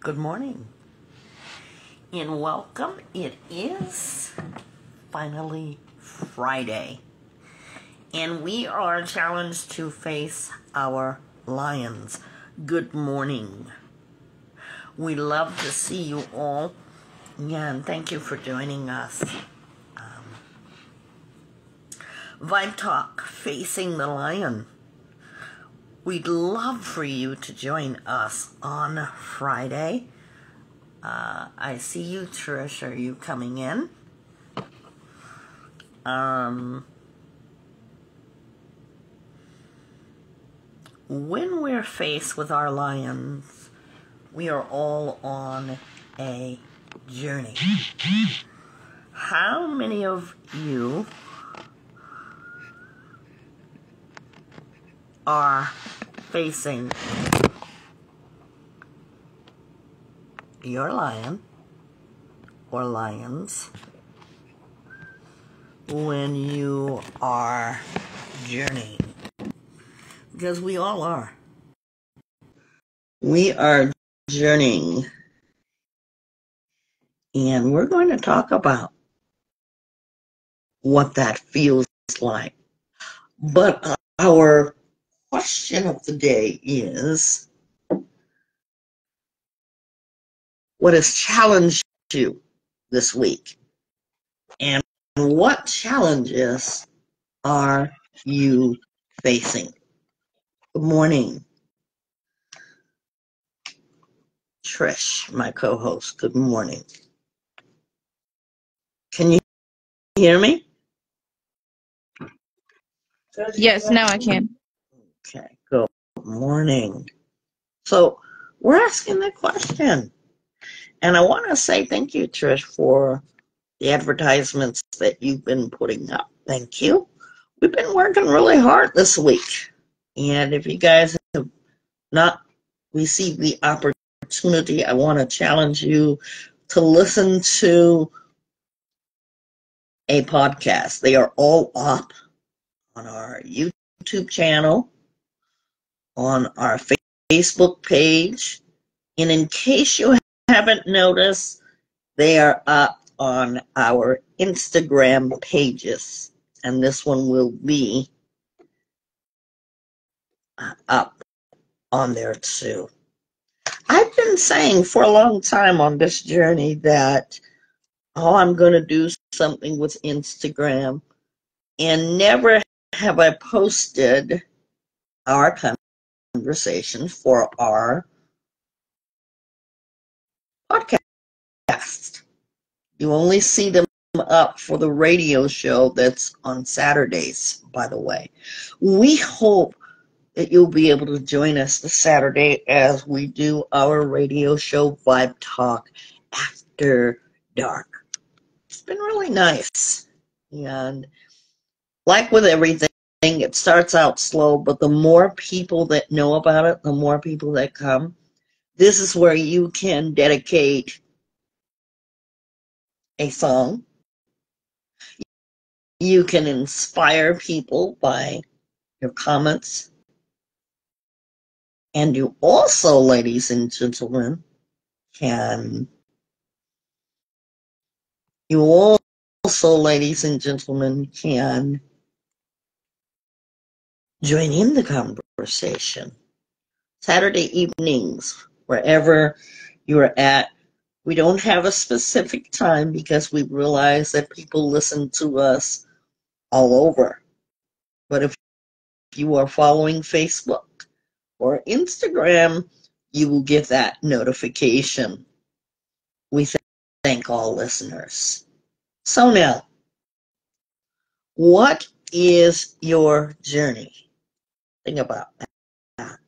Good morning and welcome. It is finally Friday and we are challenged to face our lions. Good morning. We love to see you all and thank you for joining us. Vibe Talk Facing the Lion. We'd love for you to join us on Friday. I see you, Trish. Are you coming in? When we're faced with our lions, we are all on a journey. How many of you are facing your lion or lions when you are journeying? Because we all are. We are journeying. And we're going to talk about what that feels like. But our question of the day is, what has challenged you this week? And what challenges are you facing? Good morning, Trish, my co-host. Good morning. Can you hear me? Yes, now I can. Okay, good morning. So we're asking that question. And I want to say thank you, Trish, for the advertisements that you've been putting up. Thank you. We've been working really hard this week. And if you guys have not received the opportunity, I want to challenge you to listen to a podcast. They are all up on our YouTube channel, on our Facebook page. And in case you haven't noticed, they are up on our Instagram pages. And this one will be up on there too. I've been saying for a long time on this journey that, I'm going to do something with Instagram. And never have I posted our conversation for our podcast. You only see them up for the radio show that's on Saturdays, by the way. We hope that you'll be able to join us this Saturday as we do our radio show, Vibe Talk After Dark. It's been really nice. And like with everything, it starts out slow, but the more people that know about it, the more people that come. This is where you can dedicate a song. You can inspire people by your comments. And you also, ladies and gentlemen, can join in the conversation. Saturday evenings, wherever you're at. We don't have a specific time because we realize that people listen to us all over. But if you are following Facebook or Instagram, you will get that notification. We thank all listeners. So now, what is your journey? Think about that.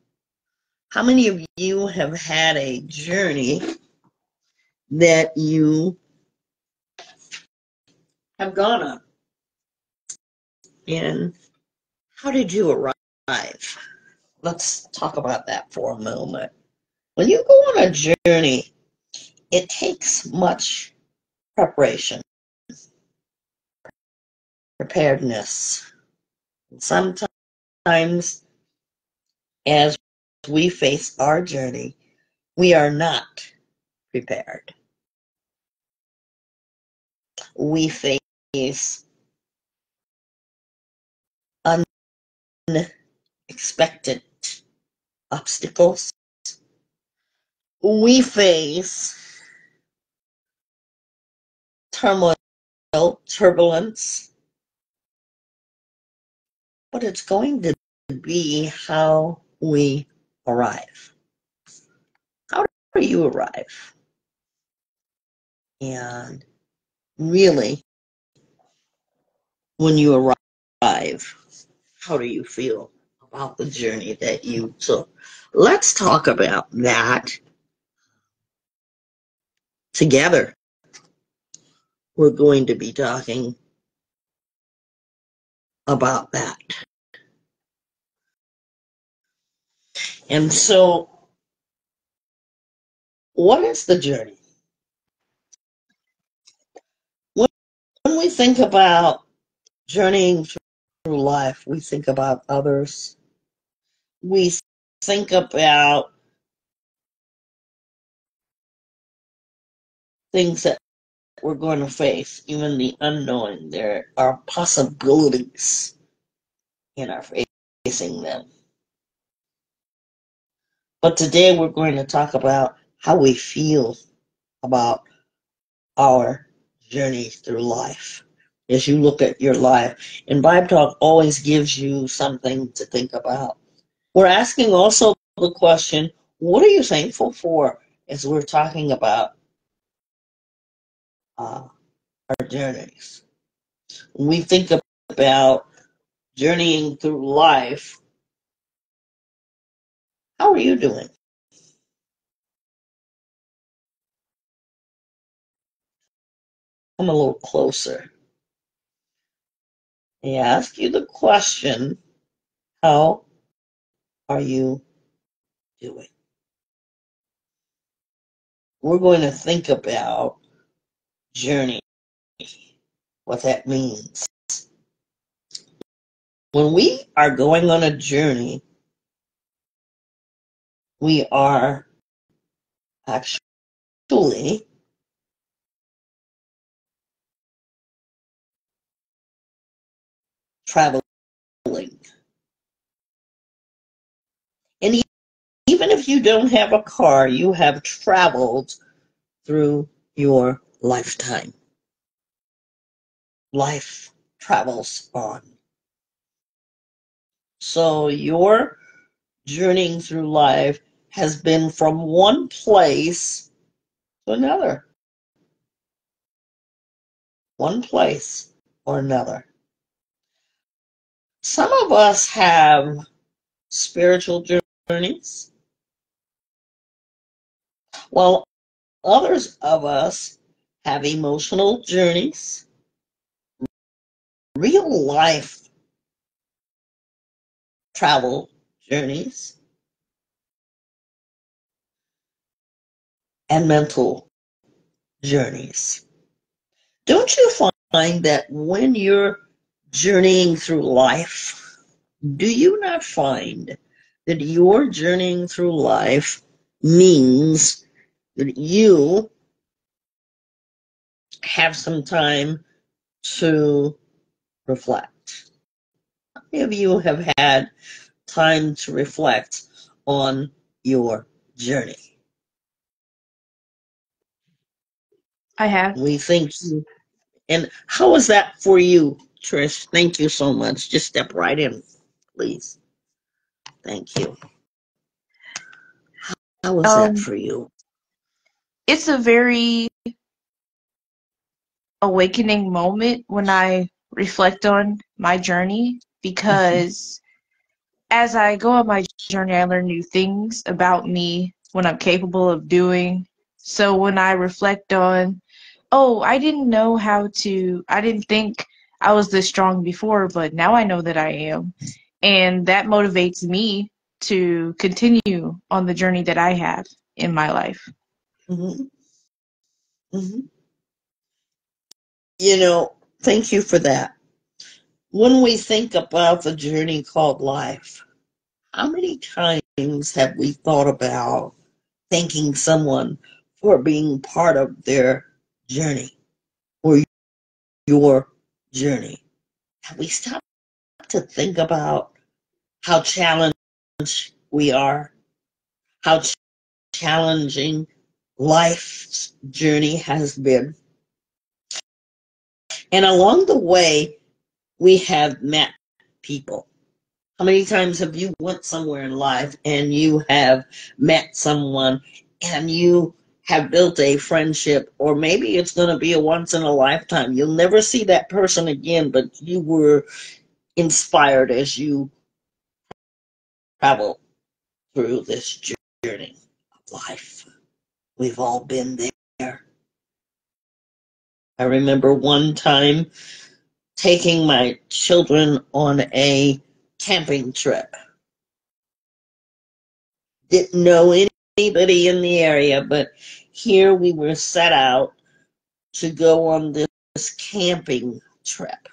How many of you have had a journey that you have gone on? And how did you arrive? Let's talk about that for a moment. When you go on a journey, it takes much preparation, preparedness. Sometimes, as we face our journey, we are not prepared. We face unexpected obstacles. We face turmoil, turbulence, but it's going to be how we arrive. How do you arrive? And really, when you arrive, how do you feel about the journey that you took? Let's talk about that together. We're going to be talking about that. And so, what is the journey? When we think about journeying through life, we think about others. We think about things that we're going to face, even the unknown. There are possibilities in our facing them. But today we're going to talk about how we feel about our journey through life. As you look at your life, and Vibe Talk always gives you something to think about. We're asking also the question, what are you thankful for as we're talking about our journeys? When we think about journeying through life, how are you doing? Come a little closer. I ask you the question, how are you doing? We're going to think about journey, what that means. When we are going on a journey, we are actually traveling. And even if you don't have a car, you have traveled through your lifetime. Life travels on. So your journeying through life has been from one place to another. One place or another. Some of us have spiritual journeys, while others of us have emotional journeys, real life travel journeys, and mental journeys. Don't you find that when you're journeying through life, do you not find that your journeying through life means that you have some time to reflect? How many of you have had time to reflect on your journey? I have. We think, and how is that for you, Trish? Thank you so much. Just step right in, please. Thank you. How was that Um, for you? it's a very awakening moment when I reflect on my journey because as I go on my journey, I learn new things about me, what I'm capable of doing. So when I reflect on, oh, I didn't think I was this strong before, but now I know that I am. And that motivates me to continue on the journey that I have in my life. Mm-hmm. Mm-hmm. You know, thank you for that. When we think about the journey called life, how many times have we thought about thanking someone for being part of their journey or your journey. Have we stopped to think about how challenged we are, how challenging life's journey has been? And along the way, we have met people. How many times have you went somewhere in life and you have met someone and you have built a friendship, or maybe it's going to be a once in a lifetime. You'll never see that person again, but you were inspired as you travel through this journey of life. We've all been there. I remember one time taking my children on a camping trip. Didn't know anybody in the area, but here we were set out to go on this camping trip.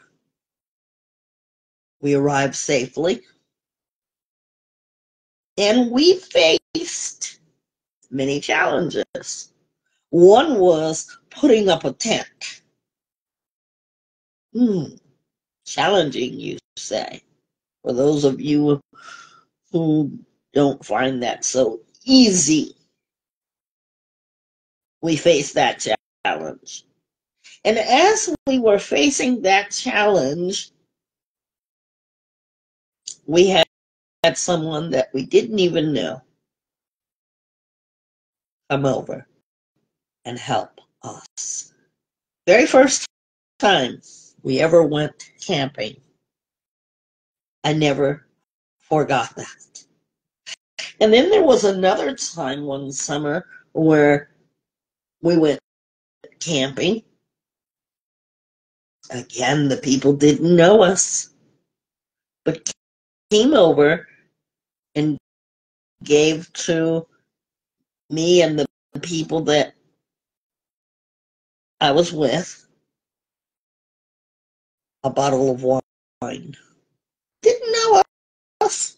We arrived safely, and we faced many challenges. One was putting up a tent. Challenging, you say. For those of you who don't find that so easy, we faced that challenge. And as we were facing that challenge, we had someone that we didn't even know come over and help us. Very first time we ever went camping, I never forgot that. And then there was another time one summer where we went camping. Again, the people didn't know us, but came over and gave to me and the people that I was with a bottle of wine. Didn't know us.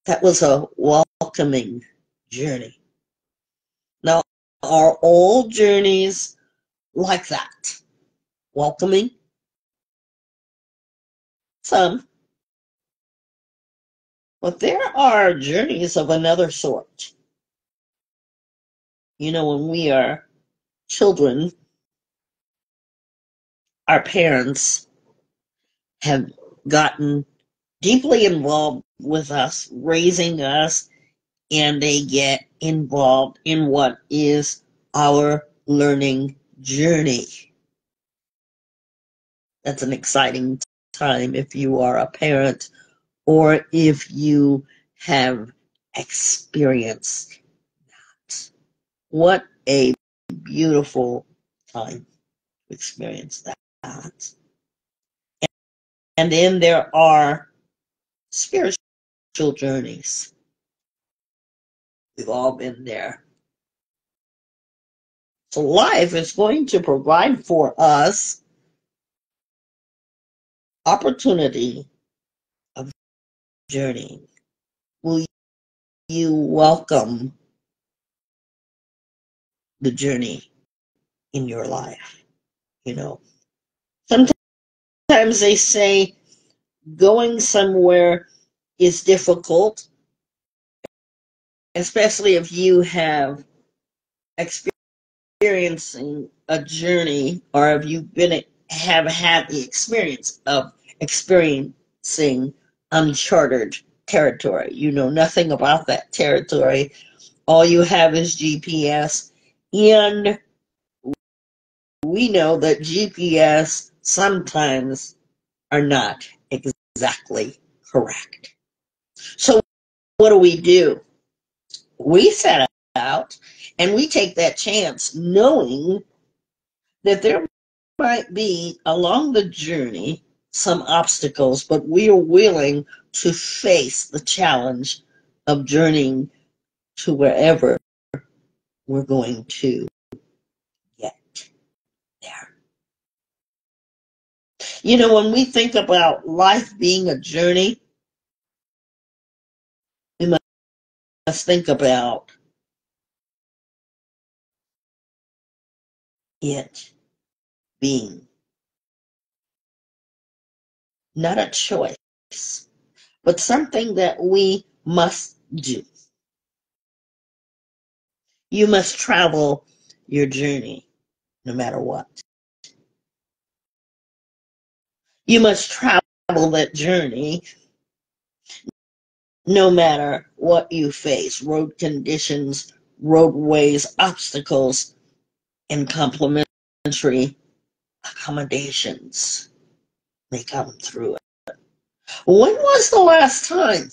That was a welcoming journey. Now, are all journeys like that? Welcoming? Some. But there are journeys of another sort. You know, when we are children, our parents have gotten deeply involved with us, raising us, and they get involved in what is our learning journey. That's an exciting time if you are a parent or if you have experienced that. What a beautiful time to experience that. And then there are spiritual journeys. We've all been there. So life is going to provide for us opportunity of journeying. Will you welcome the journey in your life? You know, sometimes they say going somewhere is difficult, especially if you have experiencing a journey or if you've have had the experience of experiencing uncharted territory. You know nothing about that territory. All you have is GPS, and we know that GPS sometimes are not exactly correct. So what do? We set out and we take that chance knowing that there might be along the journey some obstacles, but we are willing to face the challenge of journeying to wherever we're going to get there. You know, when we think about life being a journey, we must think about it being not a choice, but something that we must do. You must travel your journey no matter what. You must travel that journey no matter what you face. Road conditions, roadways, obstacles, and complimentary accommodations may come through it. When was the last time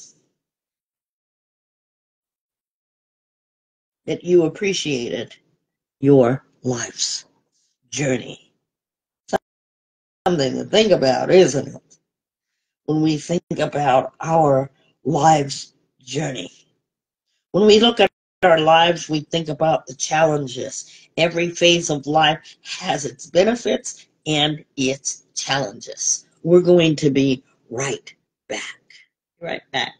that you appreciated your life's journey? Something to think about, isn't it? When we think about our life's journey. When we look at our lives, we think about the challenges. Every phase of life has its benefits and its challenges. We're going to be right back. Right back.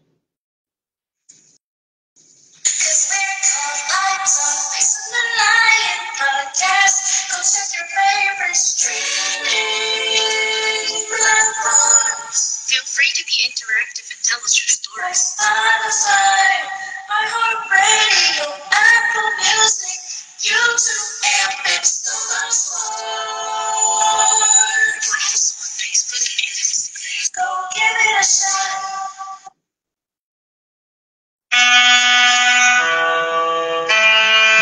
Vibetalkfacingthelionpodcast. Go check your favorite streaming platforms. Feel free to be interactive and tell us your stories. Spotify, iHeartRadio, Apple Music, YouTube, and Mixcloud. We're also on Facebook and Instagram. Go give it a shot.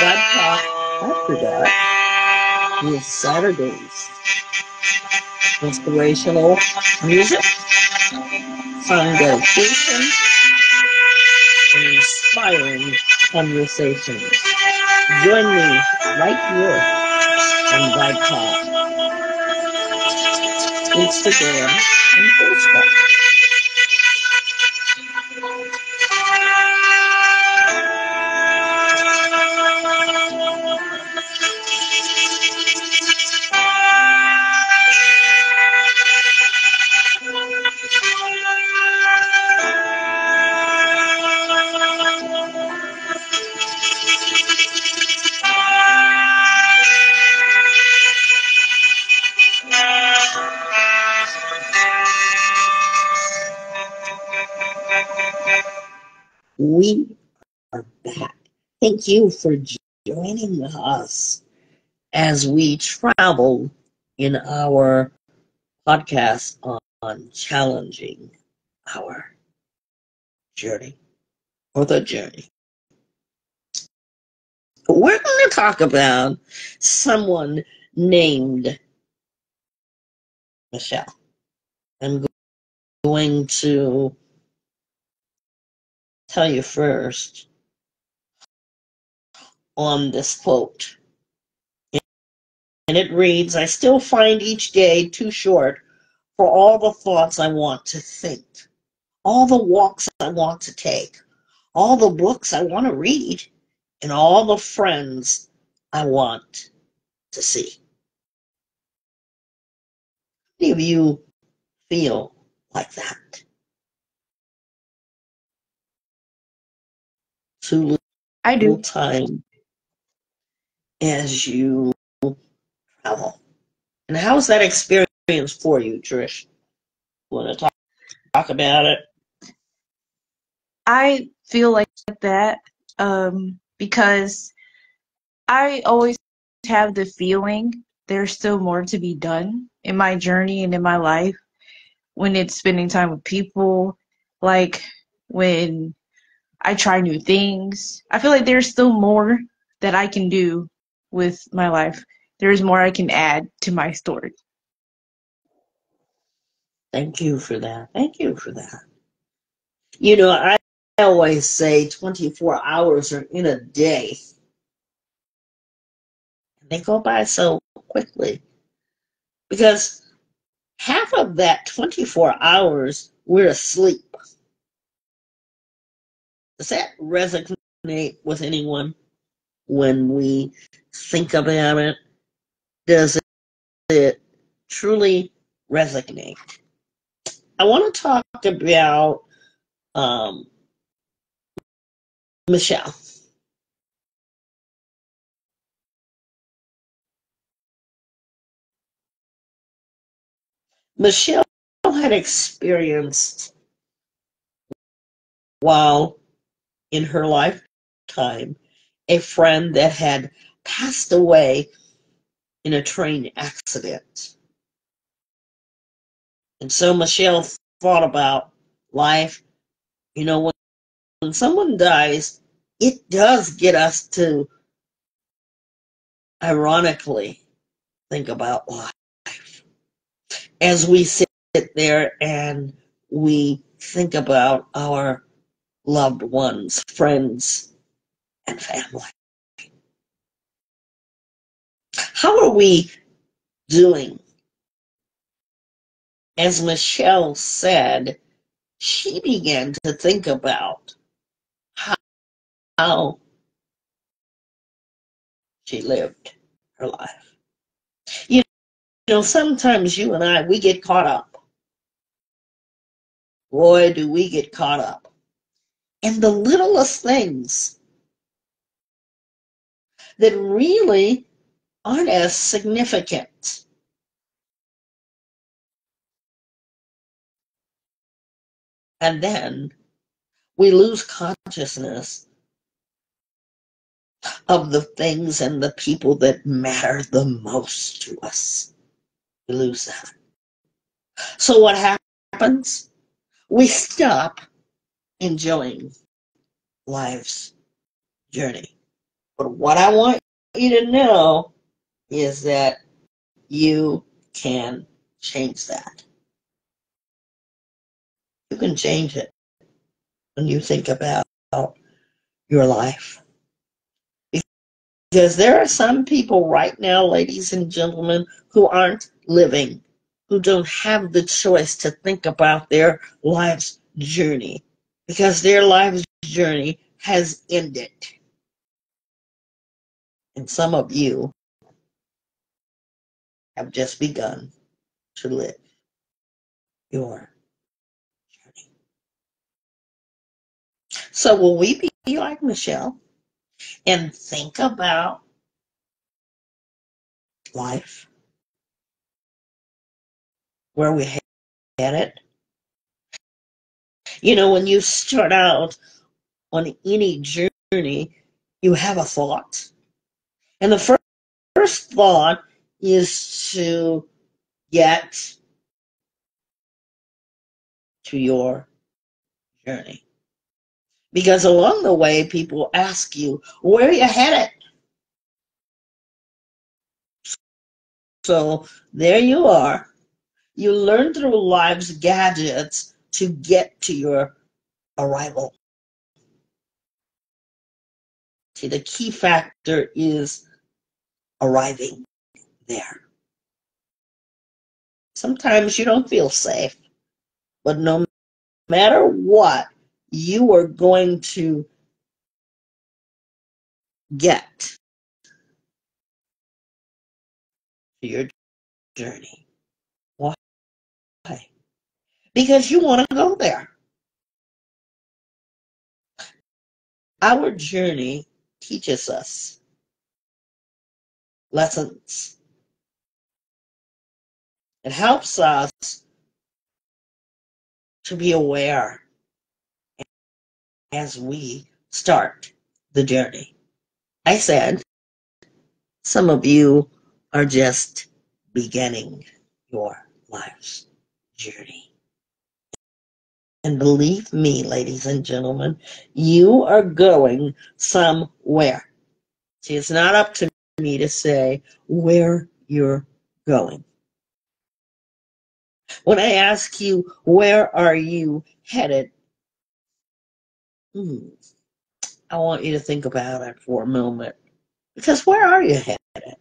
Vibe Talk after that is Saturdays. Inspirational music, fun dedication, and inspiring conversations. Join me right here on Vibe Talk, Instagram, and Facebook. We are back. Thank you for joining us as we travel in our podcast on challenging our journey or the journey. We're going to talk about someone named Michelle. I'm going to tell you first on this quote. And it reads, I still find each day too short for all the thoughts I want to think, all the walks I want to take, all the books I want to read, and all the friends I want to see. How many of you feel like that? Too I little do. time as you travel. And how's that experience for you, Trish? Want to talk about it? I feel like that because I always have the feeling there's still more to be done in my journey and in my life when it's spending time with people, like when I try new things. I feel like there's still more that I can do with my life. There's more I can add to my story. Thank you for that. Thank you for that. You know, I always say 24 hours are in a day. They go by so quickly because half of that 24 hours we're asleep. Does that resonate with anyone when we think about it? Does it truly resonate? I want to talk about Michelle. Michelle had experienced, while in her lifetime, a friend that had passed away in a train accident. And so Michelle thought about life. You know, when someone dies, it does get us to, ironically, think about life. As we sit there and we think about our loved ones, friends, and family. How are we doing? As Michelle said, she began to think about how she lived her life. You know, sometimes you and I, we get caught up. Boy, do we get caught up in the littlest things that really aren't as significant. And then we lose consciousness of the things and the people that matter the most to us. We lose that. So what happens? We stop enjoying life's journey. But what I want you to know is that you can change that. You can change it when you think about your life. Because there are some people right now, ladies and gentlemen, who aren't living, who don't have the choice to think about their life's journey, because their life's journey has ended. And some of you have just begun to live your journey. So will we be like Michelle and think about life, where we headed? You know, when you start out on any journey, you have a thought. And the first thought is to get to your journey. Because along the way, people ask you, where are you headed? So there you are. You learn through life's gadgets to get to your arrival. See, the key factor is arriving there. Sometimes you don't feel safe, but no matter what, you are going to get to your journey. Why? Because you want to go there. Our journey teaches us lessons. It helps us to be aware as we start the journey. I said, some of you are just beginning your life's journey. And believe me, ladies and gentlemen, you are going somewhere. See, it's not up to me to say where you're going. When I ask you, where are you headed? I want you to think about it for a moment. Because where are you headed?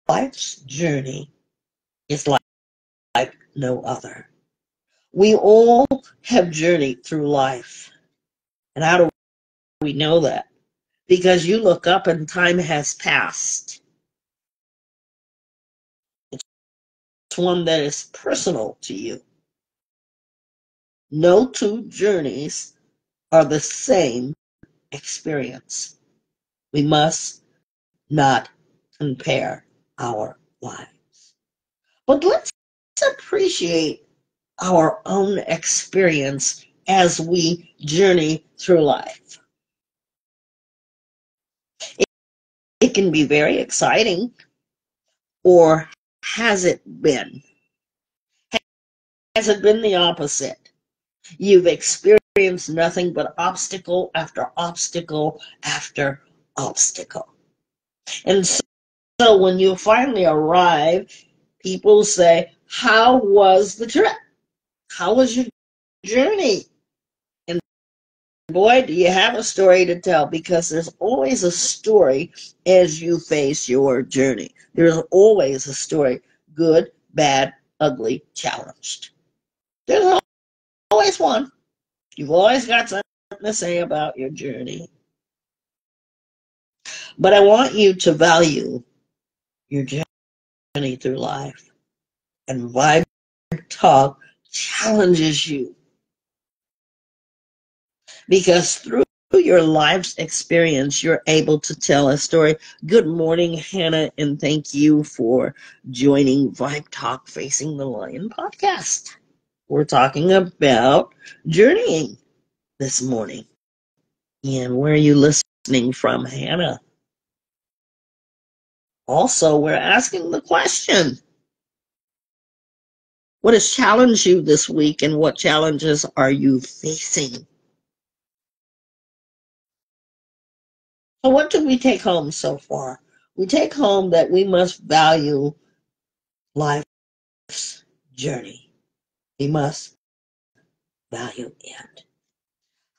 Life's journey is like no other. We all have journeyed through life. And how do we know that? Because you look up and time has passed. It's one that is personal to you. No two journeys are the same experience. We must not compare our lives. But let's appreciate our own experience as we journey through life. It can be very exciting, or has it been? Has it been the opposite? You've experienced nothing but obstacle after obstacle after obstacle. And so when you finally arrive, people say, how was the trip? How was your journey? And boy, do you have a story to tell, because there's always a story as you face your journey. There's always a story, good, bad, ugly, challenged. There's always one. You've always got something to say about your journey. But I want you to value your journey through life. And Vibe Talk challenges you, because through your life's experience, you're able to tell a story. Good morning, Hannah, and thank you for joining Vibe Talk Facing the Lion podcast. We're talking about journeying this morning. And where are you listening from, Hannah? Also, we're asking the question, what has challenged you this week, and what challenges are you facing? So what did we take home so far? We take home that we must value life's journey. We must value it.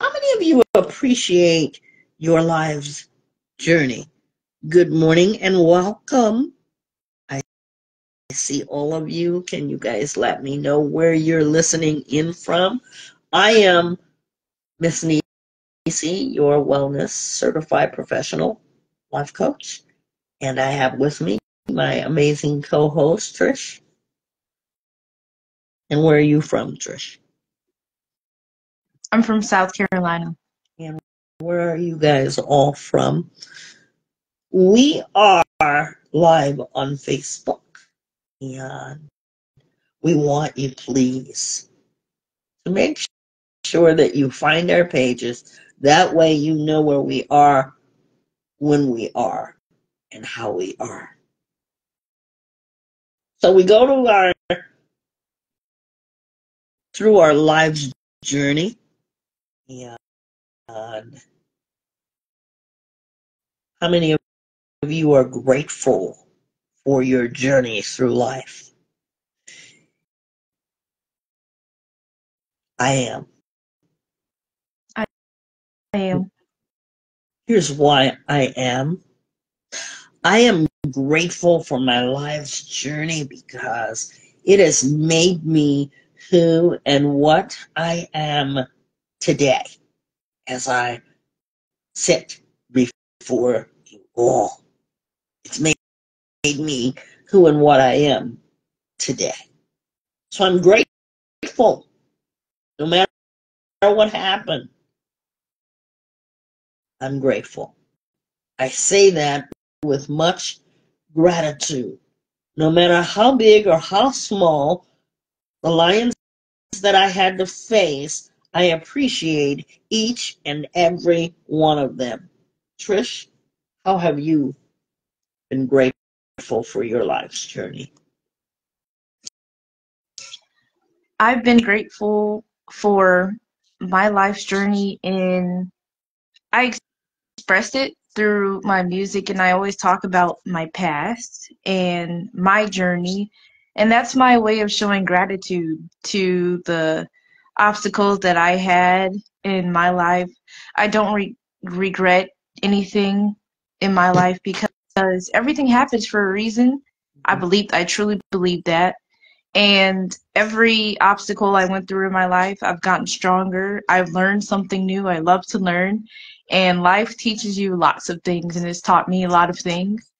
How many of you appreciate your life's journey? Good morning and welcome. I see all of you. Can you guys let me know where you're listening in from? I am Miss Nisi, your wellness certified professional life coach. And I have with me my amazing co-host, Trish. And where are you from, Trish? I'm from South Carolina. And where are you guys all from? We are live on Facebook. And we want you, please, to make sure that you find our pages. That way you know where we are, when we are, and how we are. So we go to through our life's journey. And how many of you are grateful for your journey through life? I am. I am. Here's why I am. I am grateful for my life's journey because it has made me who and what I am today as I sit before you all. It's made me who and what I am today. So I'm grateful no matter what happened. I'm grateful. I say that with much gratitude. No matter how big or how small the lions that I had to face, I appreciate each and every one of them. Trish, how have you been grateful for your life's journey? I've been grateful for my life's journey I expressed it through my music, and I always talk about my past and my journey, and that's my way of showing gratitude to the obstacles that I had in my life. I don't regret anything in my life because everything happens for a reason. I truly believe that. And every obstacle I went through in my life, I've gotten stronger. I've learned something new. I love to learn. And life teaches you lots of things, and it's taught me a lot of things.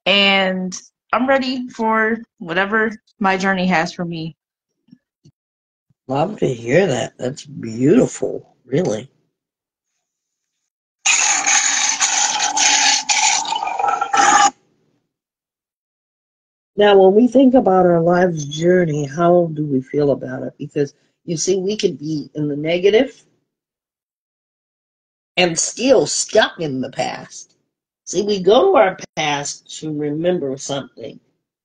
And I'm ready for whatever my journey has for me. Love to hear that. That's beautiful, really. Now, when we think about our life's journey, how do we feel about it? Because you see, we could be in the negative and still stuck in the past. See, we go to our past to remember something.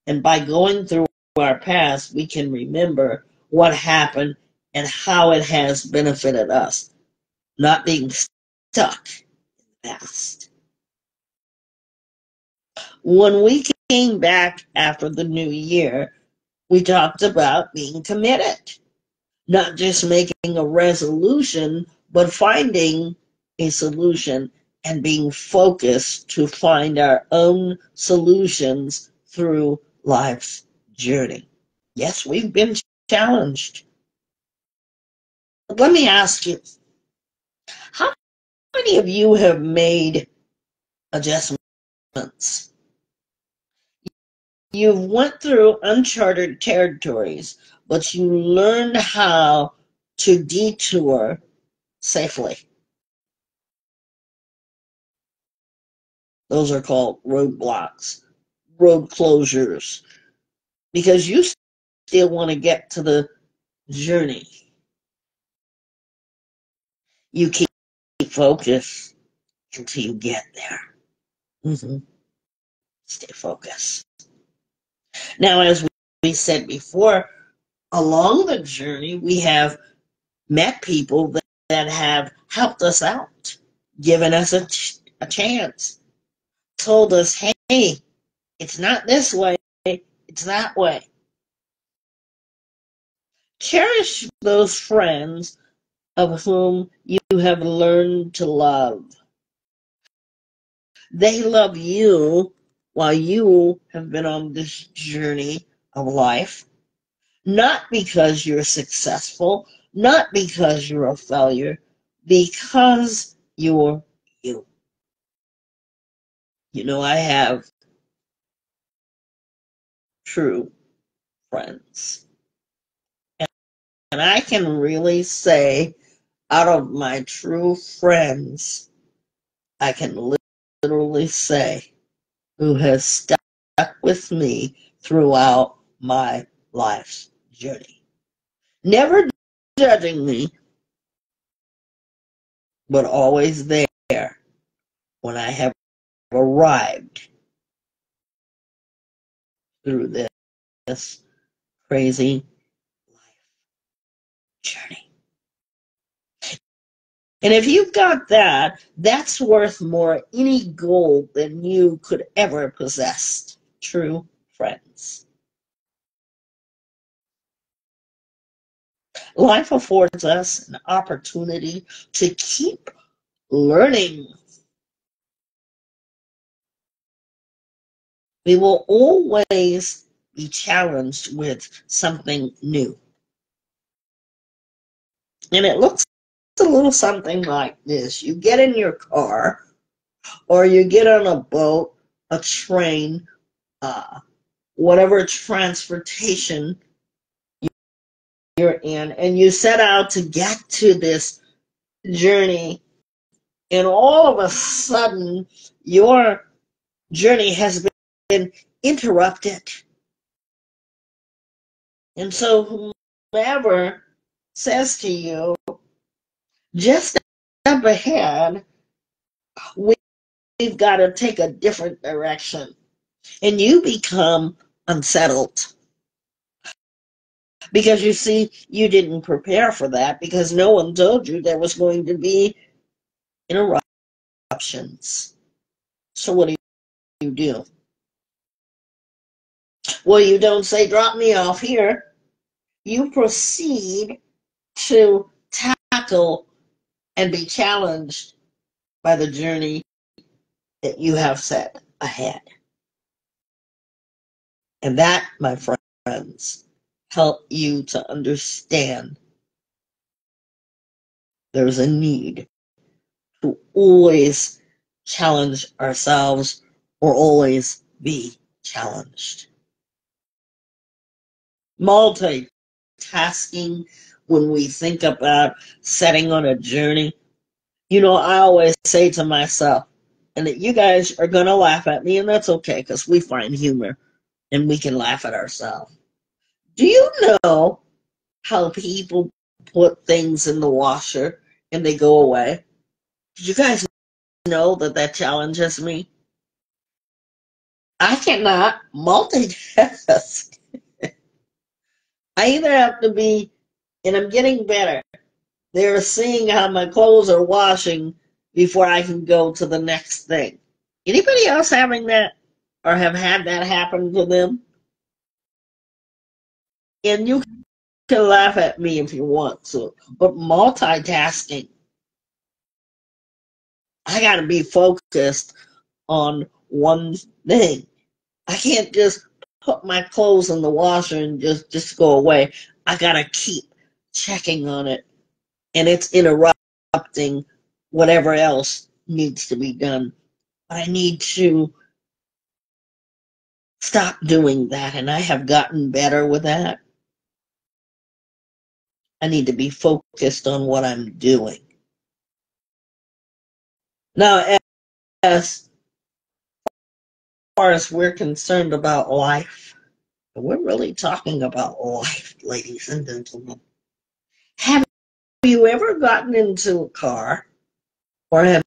And by going through our past, we can remember what happened and how it has benefited us, not being stuck in the past. When we came back after the new year, we talked about being committed, not just making a resolution, but finding a solution and being focused to find our own solutions through life's journey. Yes, we've been challenged. But let me ask you, how many of you have made adjustments? You've went through uncharted territories, but you learned how to detour safely. Those are called roadblocks, road closures, because you still want to get to the journey. You keep focused until you get there. Stay focused. Now, as we said before, along the journey, we have met people that have helped us out, given us a chance, told us, hey, it's not this way, it's that way. Cherish those friends of whom you have learned to love. They love you while you have been on this journey of life, not because you're successful, not because you're a failure, because you're you. You know, I have true friends. And I can really say, out of my true friends, I can literally say, who has stuck with me throughout my life's journey. Never judging me, but always there when I have arrived through this crazy life journey. And if you've got that, that's worth more any gold than you could ever possess. True friends. Life affords us an opportunity to keep learning. We will always be challenged with something new. And it looks a little something like this. You get in your car, or you get on a boat, a train, whatever transportation you're in, and you set out to get to this journey, and all of a sudden, your journey has been interrupted. And so whomever says to you, just up ahead, we've got to take a different direction. And you become unsettled. Because you see, you didn't prepare for that because no one told you there was going to be interruptions. So what do you do? Well, you don't say, drop me off here. You proceed to tackle and be challenged by the journey that you have set ahead. And that, my friends, help you to understand there's a need to always challenge ourselves or always be challenged. Multitasking, when we think about setting on a journey, you know, I always say to myself, and that you guys are going to laugh at me, and that's okay because we find humor. and we can laugh at ourselves. Do you know how people put things in the washer and they go away? Did you guys know that that challenges me? I cannot multitask. I either have to be, and I'm getting better. They're seeing how my clothes are washing before I can go to the next thing. Anybody else having that or have had that happen to them? And you can laugh at me if you want to, but multitasking, I got to be focused on one thing. I can't just put my clothes in the washer and just go away. I got to keep checking on it, and it's interrupting whatever else needs to be done. But I need to stop doing that, and I have gotten better with that. I need to be focused on what I'm doing. Now, as far as we're concerned about life, we're really talking about life, ladies and gentlemen. Have you ever gotten into a car or have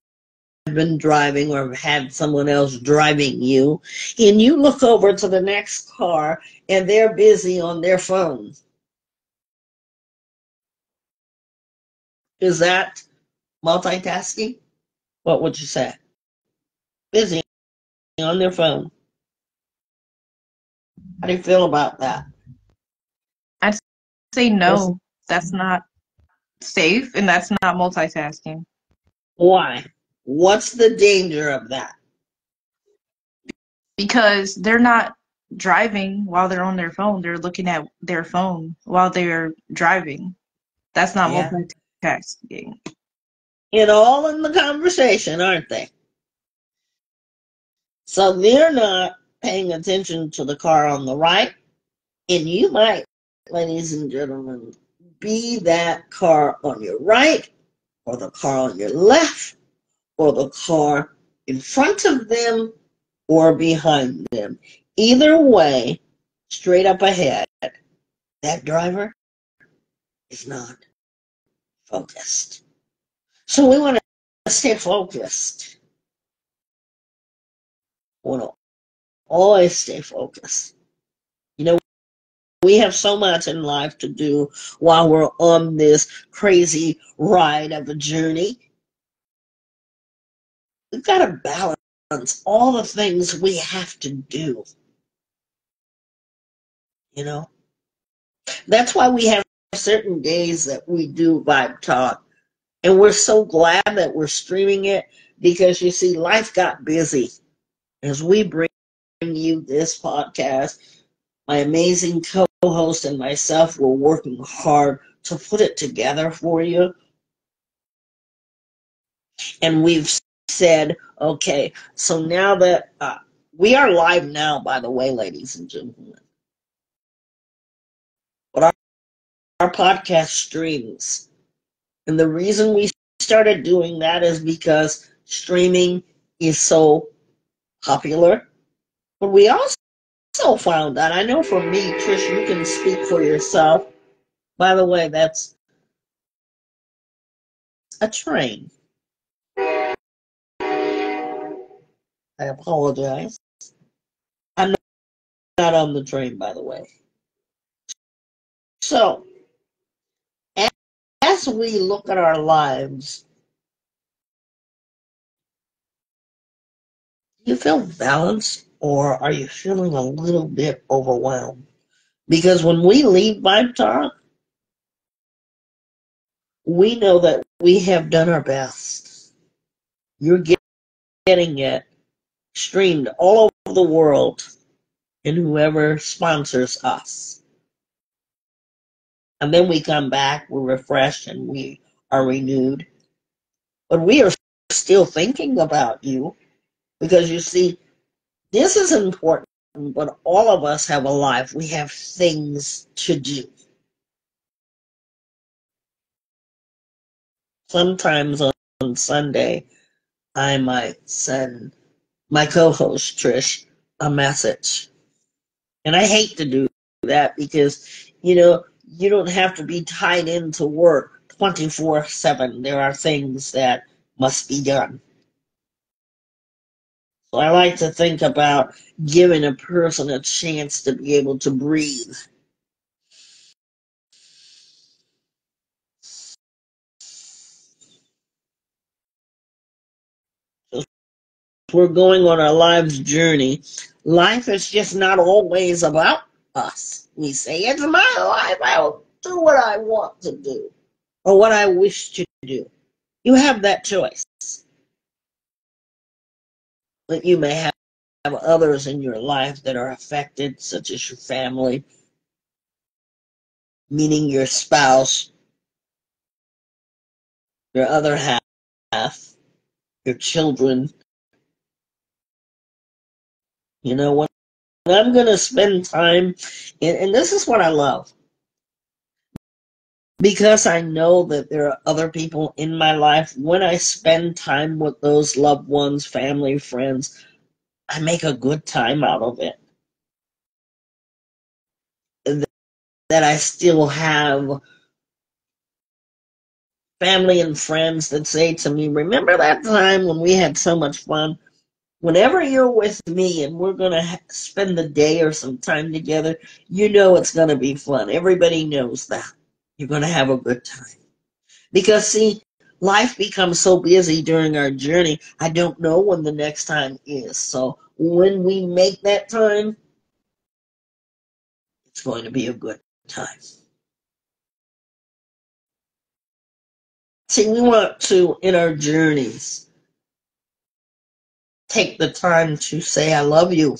been driving or had someone else driving you and you look over to the next car and they're busy on their phone? Is that multitasking? What would you say? Busy on their phone. How do you feel about that? I'd say no, that's not safe and that's not multitasking. Why? What's the danger of that? Because they're not driving while they're on their phone. They're looking at their phone while they're driving. That's not Yeah. multitasking. And all in the conversation, aren't they? So they're not paying attention to the car on the right. And you might, ladies and gentlemen, be that car on your right, or the car on your left, or the car in front of them, or behind them. Either way, straight up ahead, that driver is not focused. So we want to stay focused. We want to always stay focused. You know, we have so much in life to do while we're on this crazy ride of a journey. We've got to balance all the things we have to do. You know, that's why we have certain days that we do Vibe Talk. And we're so glad that we're streaming it because you see, life got busy. As we bring you this podcast, my amazing co-host and myself were working hard to put it together for you. And we've said, okay, so now that we are live now, by the way, ladies and gentlemen. But our podcast streams. And the reason we started doing that is because streaming is so popular. But we also found out, I know for me, Trish, you can speak for yourself. By the way, that's a train. I apologize. I'm not on the train, by the way. So, as we look at our lives, do you feel balanced or are you feeling a little bit overwhelmed? Because when we leave Vibe Talk, we know that we have done our best. You're getting it streamed all over the world and whoever sponsors us. And then we come back, we're refreshed and we are renewed. But we are still thinking about you because you see, this is important, but all of us have a life. We have things to do. Sometimes on Sunday, I might send my co-host, Trish, a message. And I hate to do that because, you don't have to be tied into work 24/7. There are things that must be done. So I like to think about giving a person a chance to be able to breathe. So we're going on our life's journey. Life is just not always about us. We say, it's my life. I will do what I want to do or what I wish to do. You have that choice. But you may have others in your life that are affected, such as your family, meaning your spouse, your other half, your children. When I'm going to spend time, and this is what I love, because I know that there are other people in my life. When I spend time with those loved ones, family, friends, I make a good time out of it. That I still have family and friends that say to me, remember that time when we had so much fun? Whenever you're with me and we're going to spend the day or some time together, it's going to be fun. Everybody knows that. You're going to have a good time. Because, see, life becomes so busy during our journey, I don't know when the next time is. So when we make that time, it's going to be a good time. See, we want to, in our journeys, take the time to say, I love you.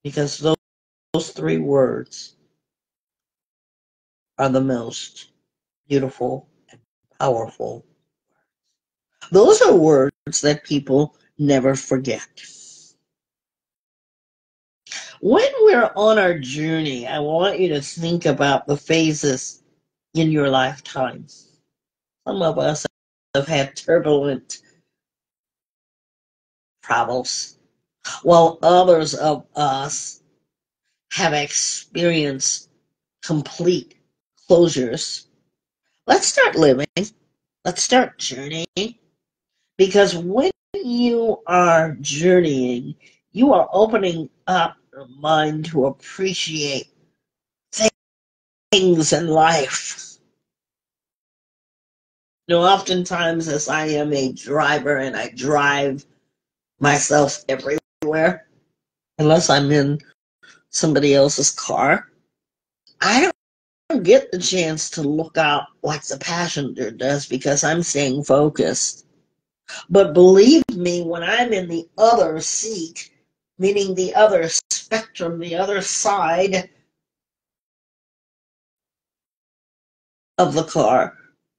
Because those three words are the most beautiful and powerful. Those are words that people never forget. When we're on our journey, I want you to think about the phases in your lifetime. Some of us have had turbulent travels, while others of us have experienced complete closures. Let's start living. Let's start journeying. Because when you are journeying, you are opening up your mind to appreciate things in life. Oftentimes, as I am a driver and I drive myself everywhere, unless I'm in somebody else's car, I don't get the chance to look out like the passenger does because I'm staying focused. But believe me, when I'm in the other seat, meaning the other spectrum, the other side of the car,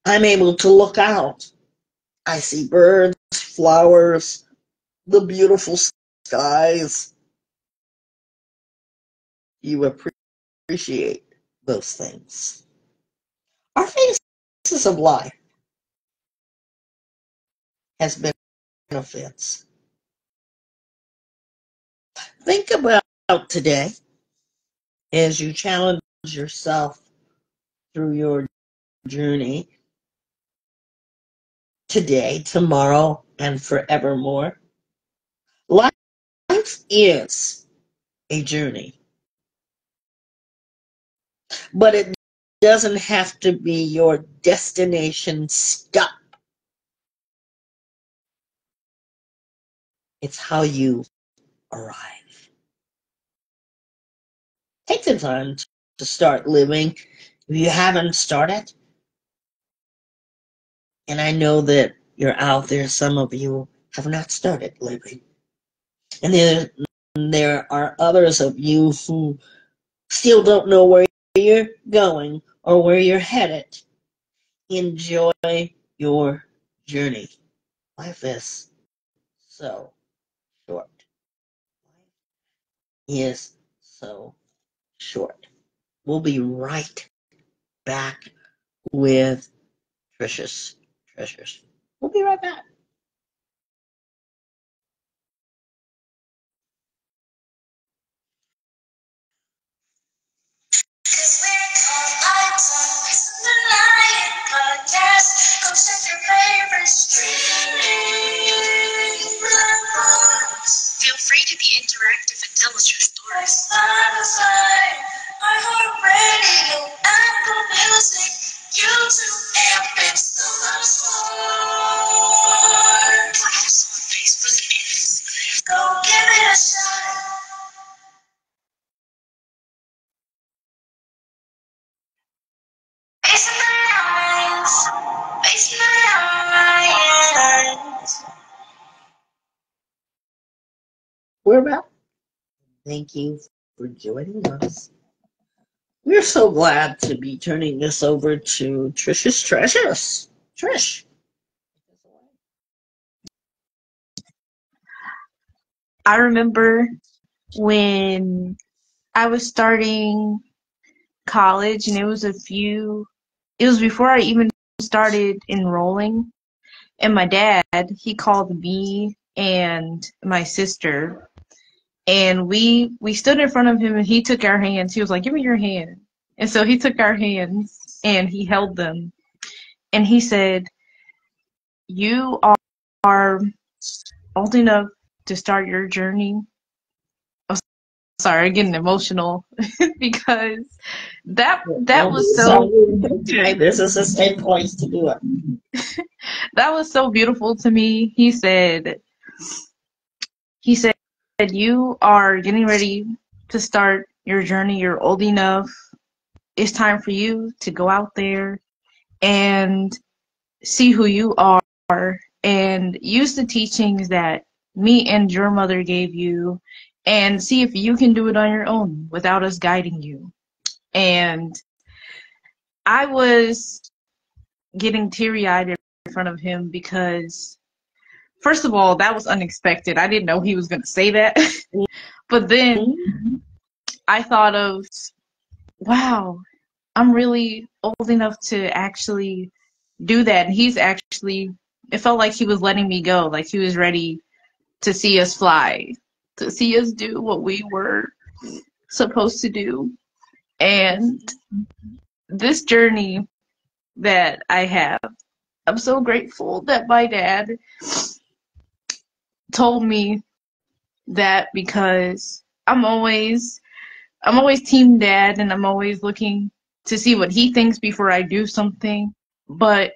I'm able to look out. I see birds, flowers, the beautiful skies. You appreciate those things. Our phases of life has benefits. Think about today as you challenge yourself through your journey today, tomorrow, and forevermore. Life is a journey, but it doesn't have to be your destination stop. It's how you arrive. Take the time to start living. If you haven't started, and I know that you're out there, some of you have not started living. And there are others of you who still don't know where you're going or where you're headed. Enjoy your journey. Life is so short. Life is so short. We'll be right back with Trisha's Treasures. We'll be right back. set your favorite streaming platforms. Feel free to be interactive and tell us your stories. Spotify, iHeartRadio, Apple Music, YouTube, and so much more. We're also on Facebook and Instagram. Go give it a shot. We're back. Thank you for joining us. We're so glad to be turning this over to Trish's Treasures. Trish. I remember when I was starting college, and it was before I even started enrolling. And my dad, he called me and my sister, and we stood in front of him, and he took our hands. He was like, "Give me your hand." And so he took our hands and he held them, and he said, "You are old enough to start your journey." I'm sorry, I'm getting emotional because that was so okay. This is a safe place to do it. that was so beautiful to me. He said, "You are getting ready to start your journey. You're old enough. It's time for you to go out there and see who you are and use the teachings that me and your mother gave you and see if you can do it on your own without us guiding you." And I was getting teary-eyed in front of him because, first of all, that was unexpected. I didn't know he was going to say that. But then I thought of, wow, I'm really old enough to actually do that. And it felt like he was letting me go, like he was ready to see us fly, to see us do what we were supposed to do. And this journey that I have, I'm so grateful that my dad told me that, because I'm always team dad, and I'm always looking to see what he thinks before I do something. But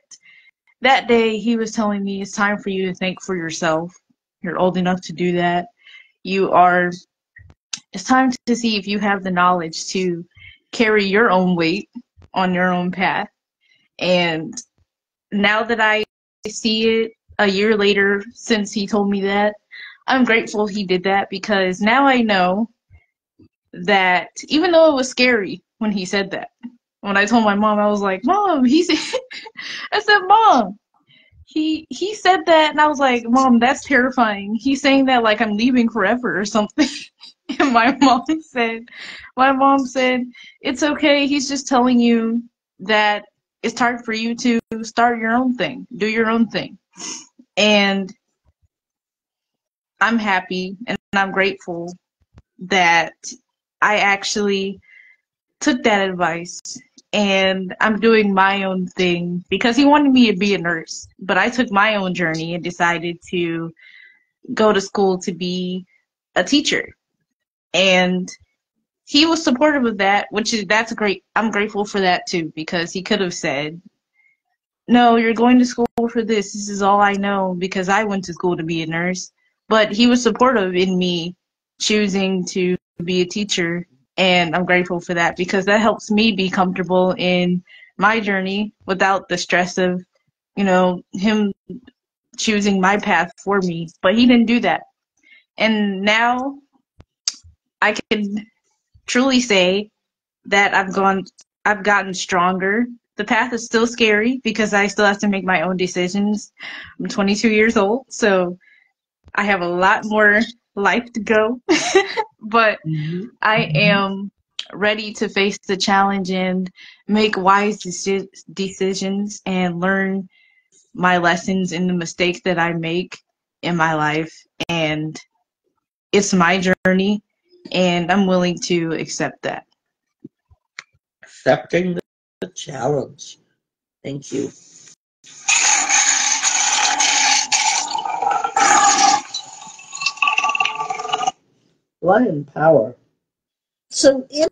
that day he was telling me, it's time for you to think for yourself. You're old enough to do that. It's time to see if you have the knowledge to carry your own weight on your own path. And now that I see it a year later since he told me that, I'm grateful he did that, because now I know that, even though it was scary when he said that, when I told my mom, I was like, "Mom, I said, Mom, he said that," and I was like, "Mom, that's terrifying. He's saying that like I'm leaving forever or something." And my mom said, "It's okay. He's just telling you that it's time for you to start your own thing, do your own thing." And I'm happy and I'm grateful that I actually took that advice and I'm doing my own thing, because he wanted me to be a nurse, but I took my own journey and decided to go to school to be a teacher. And he was supportive of that, that's great. I'm grateful for that too, because he could have said, "No, you're going to school for this. This is all I know," because I went to school to be a nurse. But he was supportive in me choosing to be a teacher, and I'm grateful for that, because that helps me be comfortable in my journey without the stress of, him choosing my path for me. But he didn't do that. And now I can truly say that I've gotten stronger. The path is still scary because I still have to make my own decisions. I'm 22 years old, so I have a lot more life to go. But I am ready to face the challenge and make wise decisions and learn my lessons in the mistakes that I make in my life. And it's my journey, and I'm willing to accept that. Accepting the challenge. Thank you. Lion power. So, in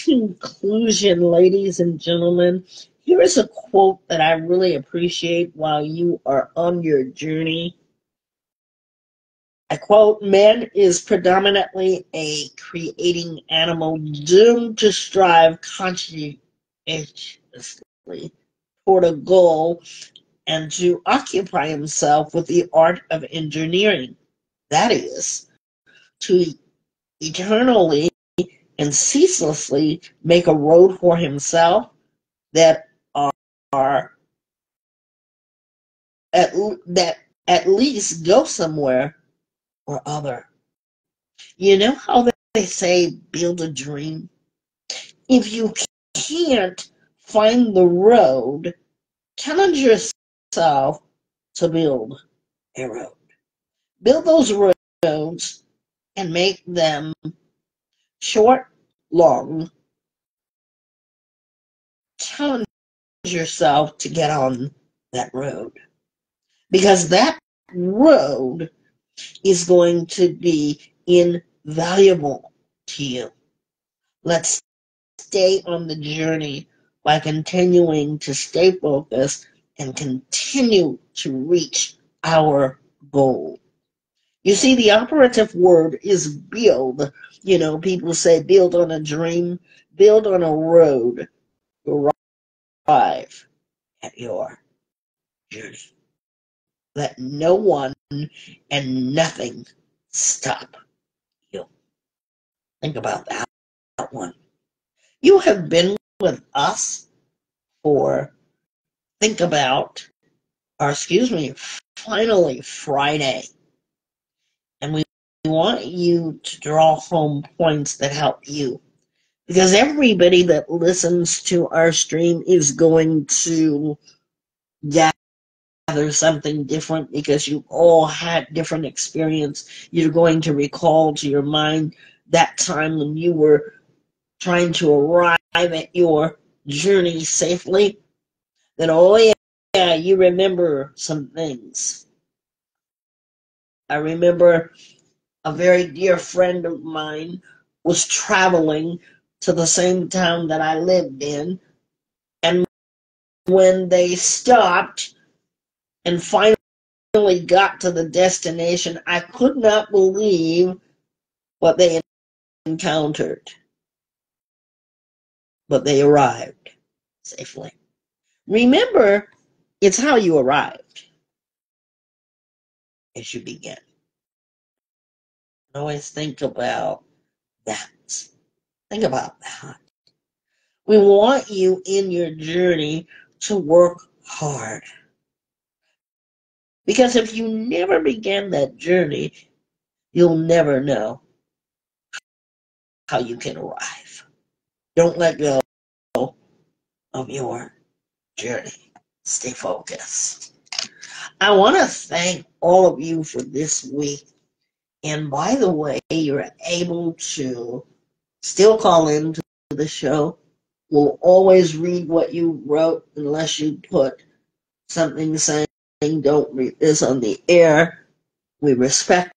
conclusion, ladies and gentlemen, here is a quote that I really appreciate while you are on your journey. I quote, "Man is predominantly a creating animal doomed to strive conscientiously toward a goal and to occupy himself with the art of engineering. That is, to eternally and ceaselessly make a road for himself that are that at least go somewhere or other." You know how they say build a dream? If you can't find the road, challenge yourself to build a road. Build those roads and make them short, long. Challenge yourself to get on that road, because that road is going to be invaluable to you. Let's stay on the journey by continuing to stay focused and continue to reach our goal. You see, the operative word is build. You know, people say build on a dream, build on a road, arrive at your journey. Let no one and nothing stop you. Think about that one. You have been with us for think about, or excuse me, finally Friday. And we want you to draw home points that help you. Because everybody that listens to our stream is going to gather something different, because you all had different experience. You're going to recall to your mind that time when you were trying to arrive at your journey safely. Then, oh yeah, you remember some things. I remember a very dear friend of mine was traveling to the same town that I lived in, and when they stopped and finally got to the destination, I could not believe what they encountered, but they arrived safely. Remember, it's how you arrived as you begin. Always think about that. Think about that. We want you in your journey to work hard. Because if you never began that journey, you'll never know how you can arrive. Don't let go of your journey. Stay focused. I want to thank all of you for this week. And by the way, you're able to still call into the show. We'll always read what you wrote unless you put something saying don't read this on the air. We respect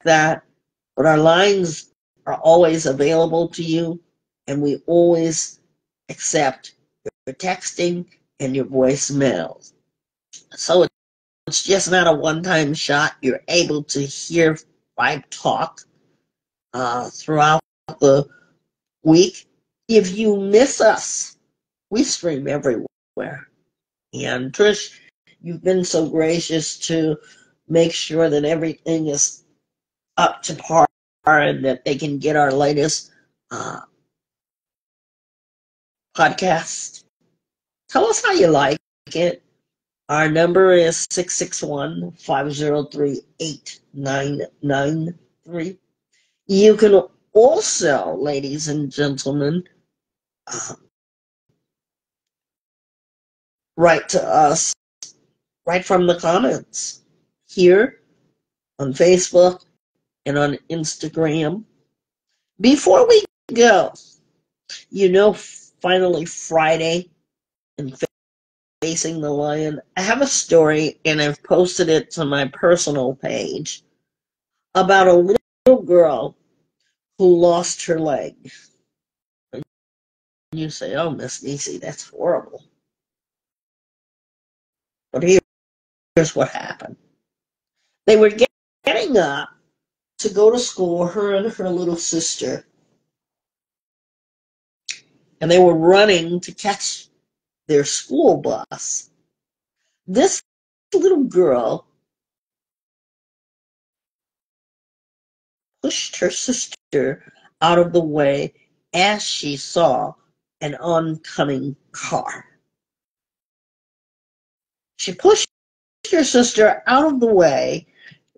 that. But our lines are always available to you, and we always accept your texting and your voicemails. So it's just not a one-time shot. You're able to hear Vibe Talk throughout the week. If you miss us, we stream everywhere. And Trish, you've been so gracious to make sure that everything is up to par and that they can get our latest podcast. Tell us how you like it. Our number is 661-503-8993. You can also, ladies and gentlemen, uh, write to us right from the comments here on Facebook and on Instagram. Before we go, you know, finally Friday and Facing the Lion, I have a story, and I've posted it to my personal page about a little girl who lost her leg. And you say, oh, Miss Nisi, that's horrible. But here's what happened. They were getting up to go to school, her and her little sister, and they were running to catch their school bus. This little girl pushed her sister out of the way as she saw an oncoming car. She pushed her sister out of the way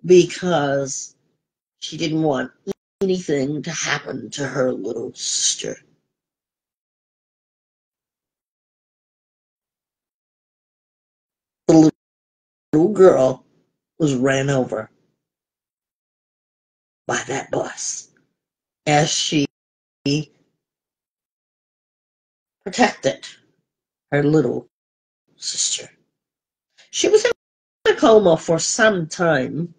because she didn't want anything to happen to her little sister. The little girl was ran over by that bus as she protected her little sister. She was in a coma for some time,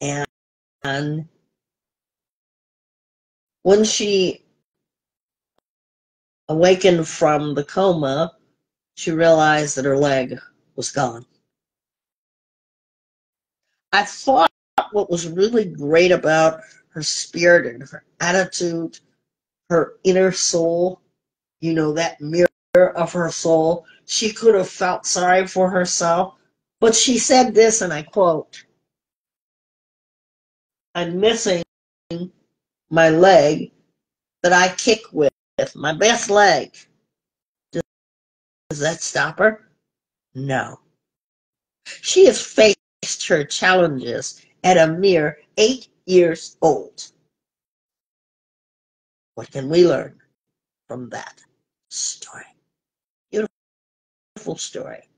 and when she awakened from the coma, she realized that her leg was gone. I thought what was really great about her spirit and her attitude, her inner soul, that mirror of her soul, she could have felt sorry for herself, but she said this, and I quote, I'm missing my leg that I kick with, my best leg. Does that stop her? No. She has faced her challenges at a mere 8 years old. What can we learn from that story? Beautiful story.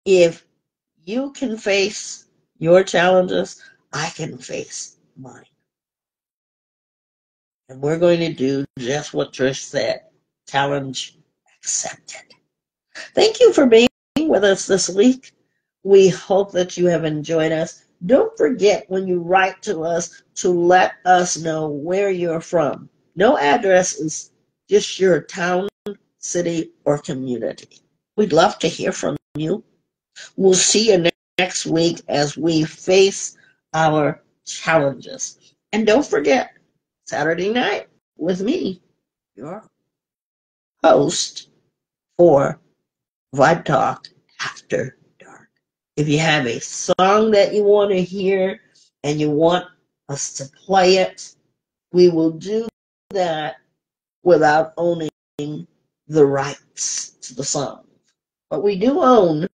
If you can face your challenges, I can face mine. And we're going to do just what Trish said. Challenge accepted. Thank you for being with us this week. We hope that you have enjoyed us. Don't forget when you write to us to let us know where you're from. No addresses, just your town, city, or community. We'd love to hear from you. We'll see you next week as we face our challenges. And don't forget, Saturday night with me, your host for Vibe Talk After Dark. If you have a song that you want to hear and you want us to play it, we will do that without owning the rights to the song. But we do own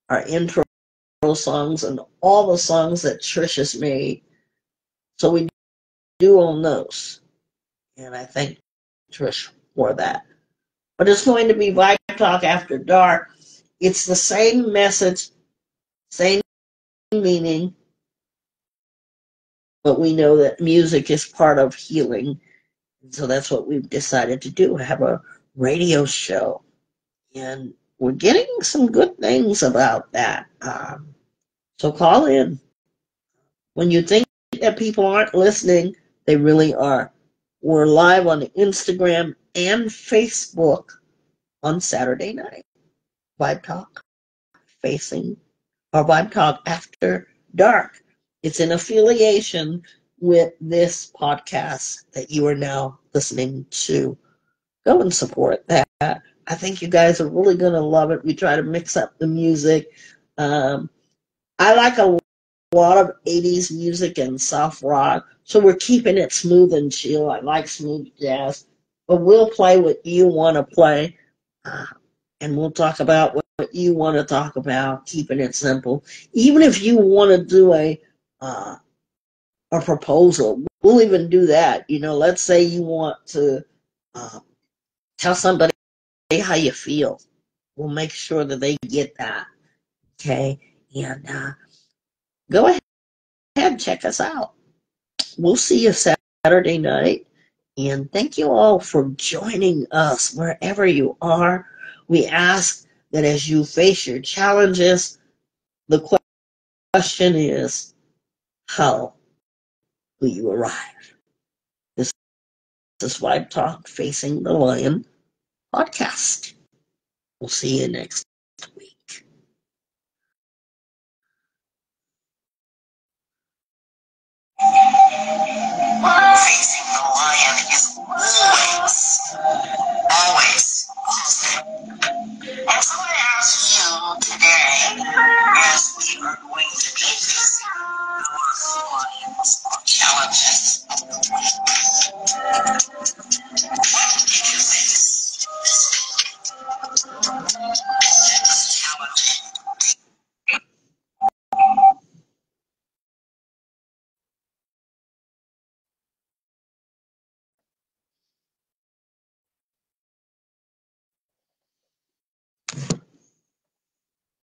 our intro songs and all the songs that Trish has made. So we do own those. And I thank Trish for that. But it's going to be Vibe Talk After Dark. It's the same message, same meaning, but we know that music is part of healing. And so that's what we've decided to do, have a radio show. And we're getting some good things about that. So call in. When you think that people aren't listening, they really are. We're live on Instagram and Facebook on Saturday night. Vibe Talk Facing, or Vibe Talk After Dark. It's in affiliation with this podcast that you are now listening to. Go and support that. I think you guys are really going to love it. We try to mix up the music. I like a lot of 80s music and soft rock, so we're keeping it smooth and chill. I like smooth jazz, but we'll play what you want to play, and we'll talk about what you want to talk about, keeping it simple. Even if you want to do a proposal, we'll even do that. Let's say you want to tell somebody how you feel. We'll make sure that they get that, okay? And go ahead and check us out. We'll see you Saturday night. And thank you all for joining us wherever you are. We ask that as you face your challenges, the question is, how will you arrive? This is Vibe Talk Facing the Lion podcast. We'll see you next week. Facing the lion is always awesome. And so I ask you today, as we are going to be facing our lions or challenges of the week, what did you face this week?